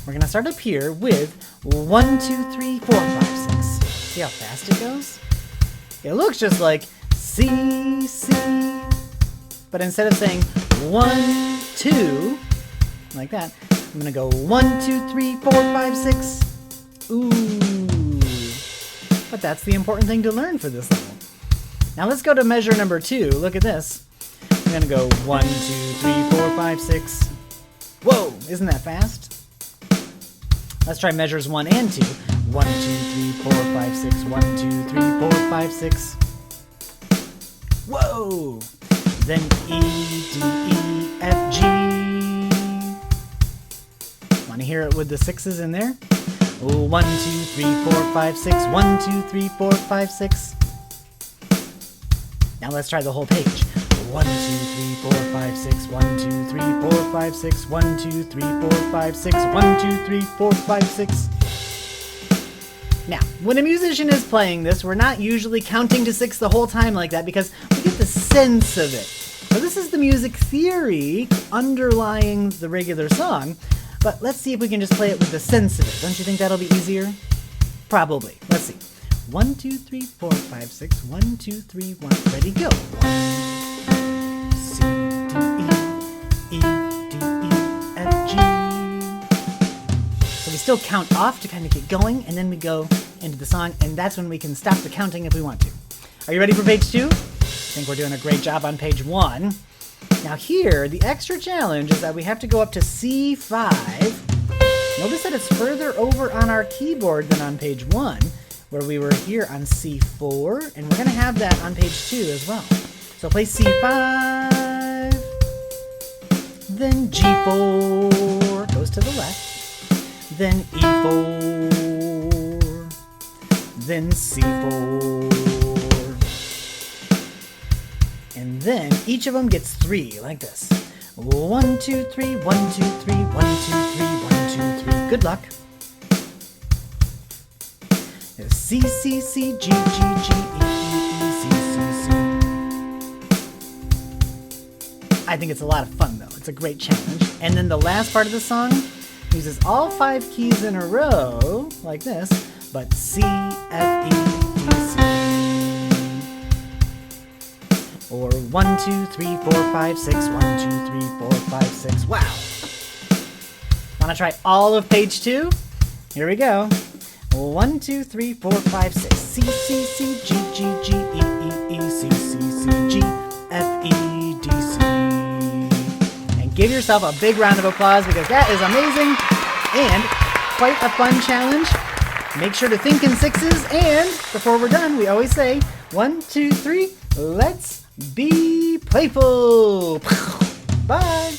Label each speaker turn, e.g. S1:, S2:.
S1: We're gonna start up here with 1, 2, 3, 4, 5, 6. See how fast it goes? It looks just like C, C, but instead of saying 1, 2, like that, I'm gonna go 1, 2, 3, 4, 5, 6. Ooh. But that's the important thing to learn for this level. Now let's go to measure number 2. Look at this. I'm gonna go 1, 2, 3, 4, 5, 6. Whoa, isn't that fast? Let's try measures 1 and 2. 1, 2, 3, 4, 5, 6. 1, 2, 3, 4, 5, 6. Whoa! Then E, D, E, F, G. Want to hear it with the 6s in there? 1, 2, 3, 4, 5, 6. 1, 2, 3, 4, 5, 6. Now let's try the whole page. 1, 2, 3, 4, 5, 6. 1, 2, 3, 4, 5, 6. 1, 2, 3, 4, 5, 6. 1, 2, 3, 4, 5, 6. Now, when a musician is playing this, we're not usually counting to 6 the whole time like that because we get the sense of it. So this is the music theory underlying the regular song, but let's see if we can just play it with the sense of it. Don't you think that'll be easier? Probably. Let's see. 1, 2, 3, 4, 5, 6. 1, 2, 3, 1. Ready, go. 1, C, D, E, D, E, F, G. So we still count off to kind of get going, and then we go into the song, and that's when we can stop the counting if we want to. Are you ready for page 2? I think we're doing a great job on page 1. Now here, the extra challenge is that we have to go up to C5. Notice that it's further over on our keyboard than on page 1, where we were here on C4, and we're going to have that on page 2 as well. So play C5, then G4, goes to the left, then E4, then C4, and then each of them gets 3, like this. 1, 2, 3, 1, 2, 3, 1, 2, 3, 1, 2, 3. Good luck. C, C, C, G, G, G, E, E, E, C, C, C. I think it's a lot of fun, though. It's a great challenge. And then the last part of the song uses all 5 keys in a row, like this, but C, F, E, D, C. Or 1, 2, 3, 4, 5, 6. 1, 2, 3, 4, 5, 6. Wow! Want to try all of page 2? Here we go. 1, 2, 3, 4, 5, 6. C, C, C, G, G, G, E, E, E, C, C, C, G, F, E, D, C. And give yourself a big round of applause because that is amazing and quite a fun challenge. Make sure to think in 6s, and before we're done, we always say 1, 2, 3, let's be playful. Bye.